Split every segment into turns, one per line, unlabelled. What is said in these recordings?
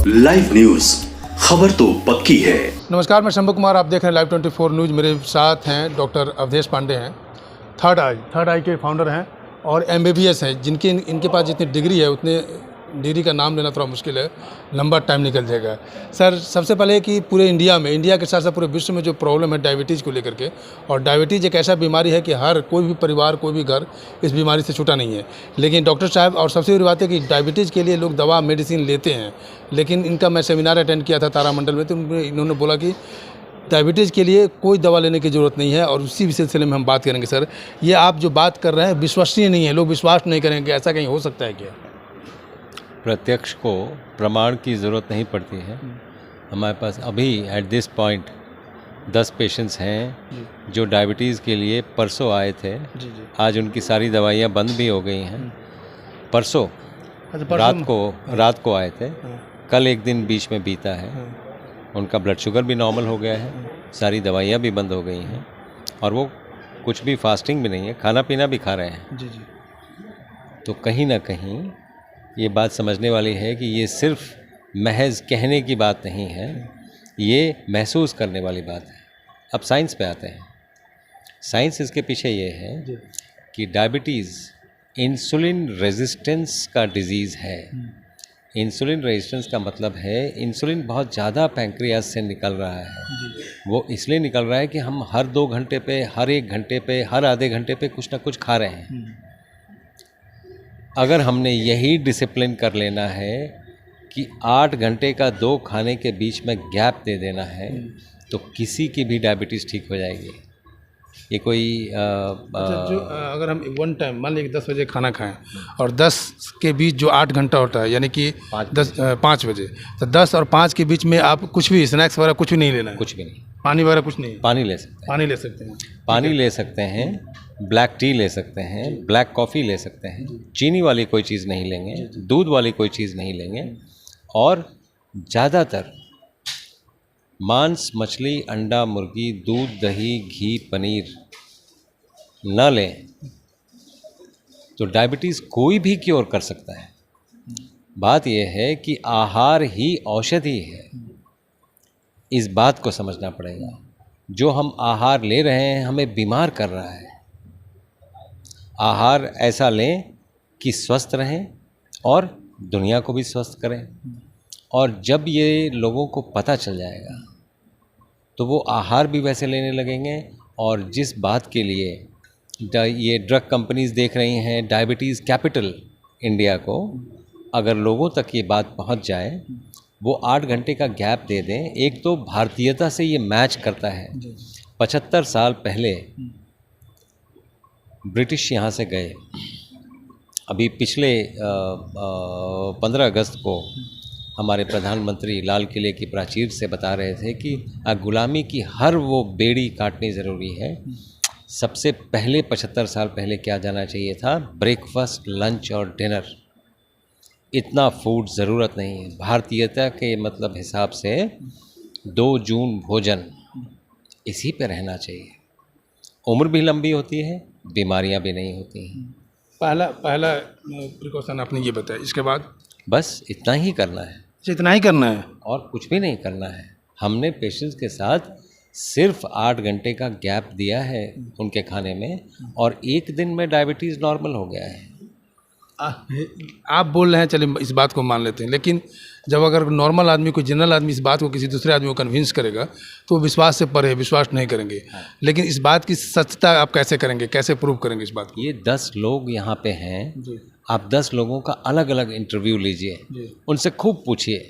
Live news, खबर तो पक्की है।
नमस्कार, मैं शंभू कुमार, आप देख रहे हैं लाइव 24 न्यूज़। मेरे साथ हैं डॉक्टर अवधेश पांडे हैं, थर्ड आई के फाउंडर हैं और MBBS हैं, जिनके इनके पास जितनी डिग्री है उतने डिग्री का नाम लेना थोड़ा मुश्किल है, लंबा टाइम निकल जाएगा। सर, सबसे पहले कि पूरे इंडिया के साथ साथ पूरे विश्व में जो प्रॉब्लम है डायबिटीज़ को लेकर के, और डायबिटीज़ एक ऐसा बीमारी है कि हर कोई भी परिवार, कोई भी घर इस बीमारी से छूटा नहीं है। लेकिन डॉक्टर साहब, और सबसे बड़ी बात है कि डायबिटीज़ के लिए लोग दवा मेडिसिन लेते हैं, लेकिन इनका मैं सेमिनार अटेंड किया था तारामंडल में, तो इन्होंने बोला कि डायबिटीज़ के लिए कोई दवा लेने की ज़रूरत नहीं है, और उसी सिलसिले में हम बात करेंगे। सर, ये आप जो बात कर रहे हैं विश्वसनीय नहीं है, लोग विश्वास नहीं करेंगे, ऐसा कहीं हो सकता है क्या?
प्रत्यक्ष को प्रमाण की ज़रूरत नहीं पड़ती है। हमारे पास अभी एट दिस पॉइंट 10 पेशेंट्स हैं जो डायबिटीज़ के लिए परसों आए थे। आज उनकी सारी दवाइयाँ बंद भी हो गई हैं। परसों रात को आए थे। कल एक दिन बीच में बीता है। उनका ब्लड शुगर भी नॉर्मल हो गया है, सारी दवाइयाँ भी बंद हो गई हैं, और वो कुछ भी फास्टिंग भी नहीं है, खाना पीना भी खा रहे हैं। तो कहीं ना कहीं ये बात समझने वाली है कि ये सिर्फ महज कहने की बात नहीं है, ये महसूस करने वाली बात है। अब साइंस पे आते हैं। साइंस इसके पीछे ये है कि डायबिटीज़ इंसुलिन रेजिस्टेंस का डिज़ीज़ है। इंसुलिन रेजिस्टेंस का मतलब है इंसुलिन बहुत ज़्यादा पैंक्रियाज से निकल रहा है। वो इसलिए निकल रहा है कि हम हर 2 घंटे पे, हर 1 घंटे पे, हर आधे घंटे पे कुछ ना कुछ खा रहे हैं। अगर हमने यही डिसिप्लिन कर लेना है कि 8 घंटे का 2 खाने के बीच में गैप दे देना है, तो किसी की भी डायबिटीज़ ठीक हो जाएगी। ये कोई
जो अगर हम वन टाइम मान लीजिए 10 बजे खाना खाएं और 10 के बीच जो 8 घंटा होता है, यानी कि 5 बजे, तो 10 और 5 के बीच में आप कुछ भी स्नैक्स वगैरह कुछ भी नहीं लेना है?
कुछ भी नहीं।
पानी वगैरह कुछ नहीं?
पानी ले सकते हैं।
पानी ले सकते हैं।
पानी ले सकते हैं, ब्लैक टी ले सकते हैं, ब्लैक कॉफ़ी ले सकते हैं, चीनी वाली कोई चीज़ नहीं लेंगे, दूध वाली कोई चीज़ नहीं लेंगे, और ज़्यादातर मांस, मछली, अंडा, मुर्गी, दूध, दही, घी, पनीर न लें तो डायबिटीज़ कोई भी क्योर कर सकता है। बात यह है कि आहार ही औषधि है, इस बात को समझना पड़ेगा। जो हम आहार ले रहे हैं हमें बीमार कर रहा है। आहार ऐसा लें कि स्वस्थ रहें और दुनिया को भी स्वस्थ करें। और जब ये लोगों को पता चल जाएगा तो वो आहार भी वैसे लेने लगेंगे। और जिस बात के लिए ये ड्रग कंपनीज़ देख रही हैं डायबिटीज़ कैपिटल इंडिया को, अगर लोगों तक ये बात पहुंच जाए, वो 8 घंटे का गैप दे दें, एक तो भारतीयता से ये मैच करता है। 75 साल पहले ब्रिटिश यहाँ से गए। अभी पिछले 15 अगस्त को हमारे प्रधानमंत्री लाल किले की प्राचीर से बता रहे थे कि गुलामी की हर वो बेड़ी काटनी ज़रूरी है। सबसे पहले 75 साल पहले क्या जाना चाहिए था? ब्रेकफास्ट, लंच और डिनर। इतना फूड ज़रूरत नहीं है। भारतीयता के मतलब हिसाब से 2 जून भोजन, इसी पे रहना चाहिए। उम्र भी लंबी होती है, बीमारियां भी नहीं होती हैं।
पहला प्रिकॉशन आपने ये बताया, इसके बाद
बस इतना ही करना है।
इतना ही करना है
और कुछ भी नहीं करना है। हमने पेशेंट्स के साथ सिर्फ 8 घंटे का गैप दिया है उनके खाने में, और 1 दिन में डायबिटीज़ नॉर्मल हो गया है।
आप बोल रहे हैं, चलिए इस बात को मान लेते हैं, लेकिन जब अगर नॉर्मल आदमी, कोई जनरल आदमी इस बात को किसी दूसरे आदमी को कन्विंस करेगा तो वो विश्वास से परे विश्वास नहीं करेंगे। लेकिन इस बात की सच्चाई आप कैसे करेंगे, कैसे प्रूव करेंगे इस बात को?
ये 10 लोग यहाँ पे हैं, आप 10 लोगों का अलग अलग इंटरव्यू लीजिए, उनसे खूब पूछिए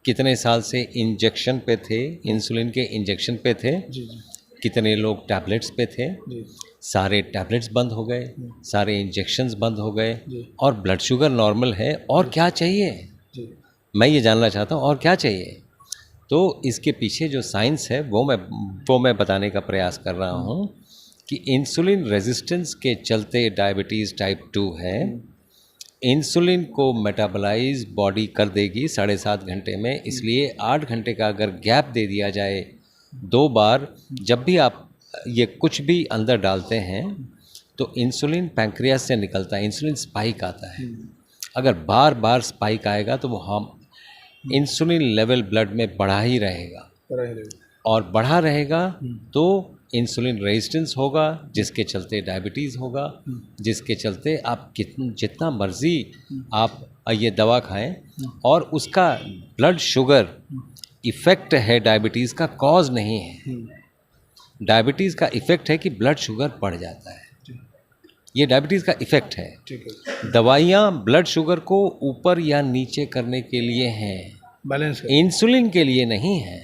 कितने साल से इंजेक्शन पे थे, इंसुलिन के इंजेक्शन पे थे, कितने लोग टैबलेट्स पे थे, सारे टैबलेट्स बंद हो गए, सारे इंजेक्शन्स बंद हो गए, और ब्लड शुगर नॉर्मल है। और क्या चाहिए? मैं ये जानना चाहता हूँ, और क्या चाहिए? तो इसके पीछे जो साइंस है वो मैं बताने का प्रयास कर रहा हूँ कि इंसुलिन रेजिस्टेंस के चलते डायबिटीज़ टाइप 2 है। इंसुलिन को मेटाबोलाइज बॉडी कर देगी 7.5 घंटे में, इसलिए 8 घंटे का अगर गैप दे दिया जाए 2 बार, जब भी आप ये कुछ भी अंदर डालते हैं तो इंसुलिन पैंक्रियास से निकलता है, इंसुलिन स्पाइक आता है। अगर बार बार स्पाइक आएगा तो वो हम इंसुलिन लेवल ब्लड में बढ़ा ही रहेगा, और बढ़ा रहेगा तो इंसुलिन रेजिस्टेंस होगा, जिसके चलते डायबिटीज़ होगा, जिसके चलते आप जितना मर्जी आप ये दवा खाएं, और उसका ब्लड शुगर इफ़ेक्ट है, डायबिटीज़ का कॉज नहीं है। डायबिटीज़ का इफ़ेक्ट है कि ब्लड शुगर बढ़ जाता है, ये डायबिटीज़ का इफ़ेक्ट है। दवाइयाँ ब्लड शुगर को ऊपर या नीचे करने के लिए हैं,
बैलेंस
इंसुलिन के लिए नहीं है।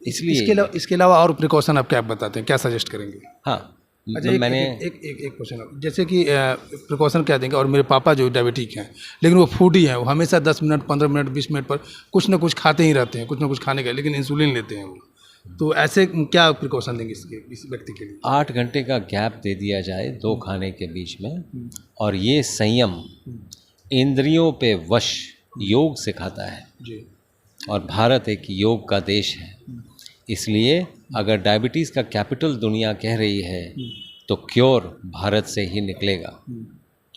इसलिए
इसके अलावा और प्रिकॉशन आप क्या बताते हैं, क्या सजेस्ट करेंगे?
हाँ,
अच्छा,
मैंने
एक क्वेश्चन, जैसे कि प्रिकॉशन क्या देंगे, और मेरे पापा जो डायबिटिक हैं लेकिन वो फूडी हैं, वो हमेशा 10 मिनट 15 मिनट 20 मिनट पर कुछ ना कुछ खाते ही रहते हैं, कुछ ना कुछ खाने का, लेकिन इंसुलिन लेते हैं वो, तो ऐसे क्या प्रिकॉशन देंगे इस व्यक्ति के लिए?
8 घंटे का गैप दे दिया जाए 2 खाने के बीच में, और ये संयम इंद्रियों पे वश योग सिखाता है
जी।
और भारत एक योग का देश है, इसलिए अगर डायबिटीज़ का कैपिटल दुनिया कह रही है तो क्योर भारत से ही निकलेगा,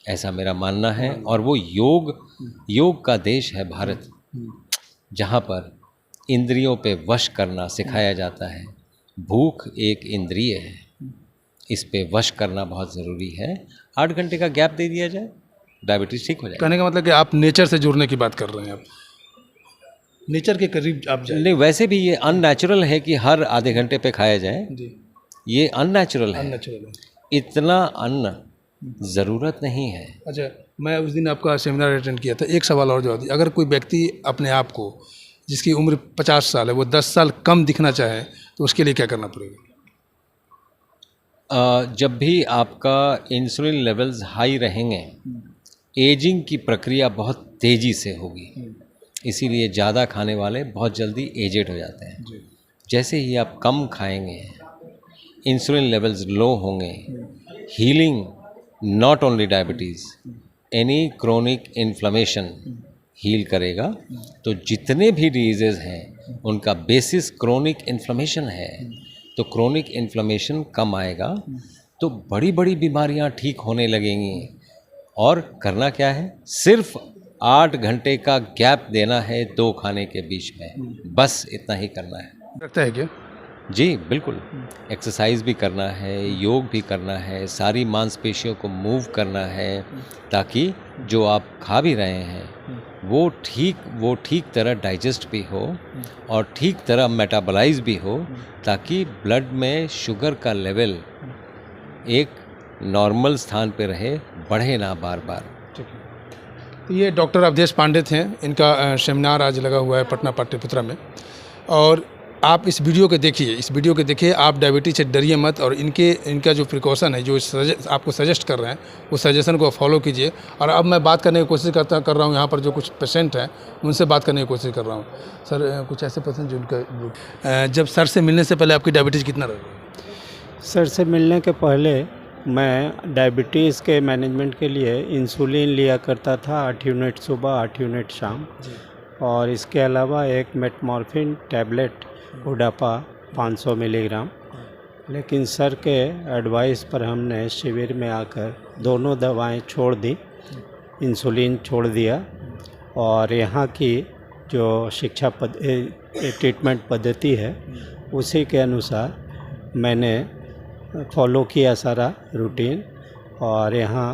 ऐसा मेरा मानना है। और वो योग का देश है भारत, जहाँ पर इंद्रियों पे वश करना सिखाया जाता है। भूख एक इंद्रिय है, इस पे वश करना बहुत ज़रूरी है। 8 घंटे का गैप दे दिया जाए, डायबिटीज़ ठीक हो जाएगा।
कहने का मतलब कि आप नेचर से जुड़ने की बात कर रहे हैं, आप नेचर के करीब आप जाए।
नहीं, वैसे भी ये अननेचुरल है कि हर आधे घंटे पे खाया जाए,
जी,
ये अननेचुरल है,
अननेचुरल है।
इतना अन्न ज़रूरत नहीं है।
अच्छा, मैं उस दिन आपका सेमिनार अटेंड किया था, एक सवाल और जवाब दिया, अगर कोई व्यक्ति अपने आप को जिसकी उम्र 50 साल है वो 10 साल कम दिखना चाहे तो उसके लिए क्या करना पड़ेगा?
जब भी आपका इंसुलिन लेवल्स हाई रहेंगे, एजिंग की प्रक्रिया बहुत तेज़ी से होगी, इसीलिए ज़्यादा खाने वाले बहुत जल्दी एजेड हो जाते हैं। जैसे ही आप कम खाएंगे, इंसुलिन लेवल्स लो होंगे, healing not only diabetes, any chronic inflammation heal करेगा। तो जितने भी डिजीज़ हैं उनका बेसिस क्रोनिक इन्फ्लेमेशन है, तो क्रोनिक इन्फ्लेमेशन कम आएगा तो बड़ी बड़ी बीमारियां ठीक होने लगेंगी। और करना क्या है, सिर्फ 8 घंटे का गैप देना है 2 खाने के बीच में, बस इतना ही करना है।
लगता है क्या?
जी बिल्कुल, एक्सरसाइज भी करना है, योग भी करना है, सारी मांसपेशियों को मूव करना है, ताकि जो आप खा भी रहे हैं वो ठीक तरह डाइजेस्ट भी हो और ठीक तरह मेटाबोलाइज भी हो, ताकि ब्लड में शुगर का लेवल एक नॉर्मल स्थान पे रहे, बढ़े ना बार बार।
तो ये डॉक्टर अवधेश पांडे थे, इनका सेमिनार आज लगा हुआ है पटना पाटलिपुत्रा में। और आप इस वीडियो को देखिए, आप डायबिटीज से डरिए मत, और इनका जो प्रिकॉशन है, जो आपको सजेस्ट कर रहे हैं, उस सजेशन को फॉलो कीजिए। और अब मैं बात करने की कोशिश कर रहा हूँ, यहाँ पर जो कुछ पेशेंट हैं उनसे बात करने की कोशिश कर रहा हूँ। सर, कुछ ऐसे पेशेंट जिनका जब सर से मिलने से पहले आपकी डायबिटीज़ कितना रहा?
सर से मिलने के पहले मैं डायबिटीज़ के मैनेजमेंट के लिए इंसुलिन लिया करता था, 8 यूनिट सुबह 8 यूनिट शाम, और इसके अलावा एक मेटमॉर्फिन टैबलेट बुढ़ापा 500 मिलीग्राम। लेकिन सर के एडवाइस पर हमने शिविर में आकर दोनों दवाएं छोड़ दी, इंसुलिन छोड़ दिया, और यहाँ की जो ट्रीटमेंट पद्धति है उसी के अनुसार मैंने फॉलो किया सारा रूटीन। और यहाँ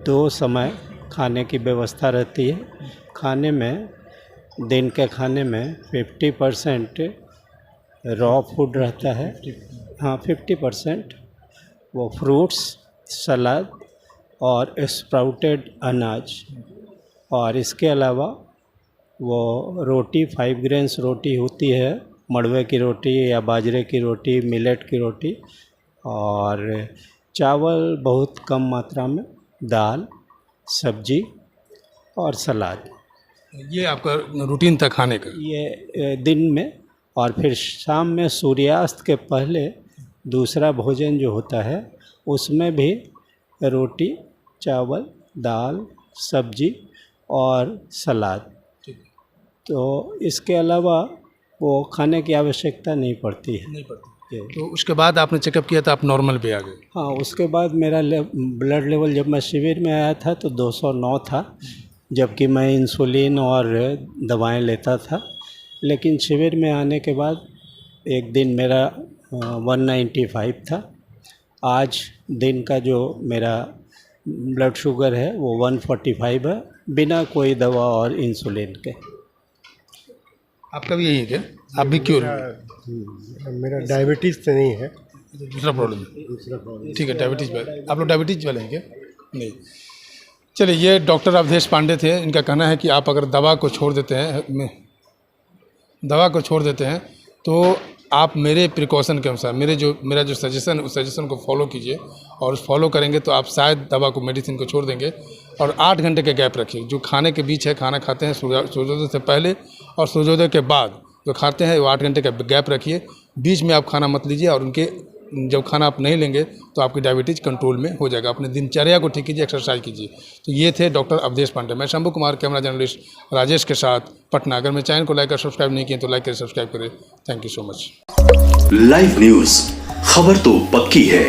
2 समय खाने की व्यवस्था रहती है। खाने में, दिन के खाने में 50% रॉ फूड रहता है, हाँ 50% वो फ्रूट्स, सलाद और स्प्राउटेड अनाज, और इसके अलावा वो रोटी 5 ग्रेन्स रोटी होती है, मड़वे की रोटी या बाजरे की रोटी, मिलेट की रोटी, और चावल बहुत कम मात्रा में, दाल, सब्जी और सलाद।
ये आपका रूटीन था खाने का?
ये दिन में। और फिर शाम में सूर्यास्त के पहले दूसरा भोजन जो होता है उसमें भी रोटी, चावल, दाल, सब्जी और सलाद। तो इसके अलावा वो खाने की आवश्यकता नहीं पड़ती है।
तो उसके बाद आपने चेकअप किया था, आप नॉर्मल पे आ गए?
हाँ, उसके बाद मेरा ब्लड लेवल जब मैं शिविर में आया था तो 209 था, जबकि मैं इंसुलिन और दवाएं लेता था। लेकिन शिविर में आने के बाद एक दिन मेरा 195 था। आज दिन का जो मेरा ब्लड शुगर है वो 145 है, बिना कोई दवा और इंसुलिन के।
आपका भी यही है क्या? आप भी क्यों?
मेरा डायबिटीज़ तो नहीं है,
दूसरा प्रॉब्लम है। ठीक है, डायबिटीज़ वाले आप लोग डायबिटीज़ वाले हैं क्या? नहीं। चलिए, ये डॉक्टर अवधेश पांडे थे। इनका कहना है कि आप अगर दवा को छोड़ देते हैं तो आप मेरे प्रिकॉशन के अनुसार मेरा जो सजेशन उस सजेशन को फॉलो कीजिए, और उस फॉलो करेंगे तो आप शायद दवा को, मेडिसिन को छोड़ देंगे। और 8 घंटे का गैप रखिए। जो खाने के बीच है, खाना खाते हैं सूर्योदय से पहले और सूर्योदय के बाद जो खाते हैं वो 8 घंटे का गैप रखिए। बीच में आप खाना मत लीजिए, और जब खाना आप नहीं लेंगे तो आपकी डायबिटीज़ कंट्रोल में हो जाएगा। अपने दिनचर्या को ठीक कीजिए, एक्सरसाइज कीजिए। तो ये थे डॉक्टर अवधेश पांडे। मैं शंभू कुमार, कैमरा जर्नलिस्ट राजेश के साथ, पटना। अगर मेरे चैनल को लाइक और सब्सक्राइब नहीं किए तो लाइक करें, सब्सक्राइब करें। Thank you so much.
Live news, खबर तो पक्की है।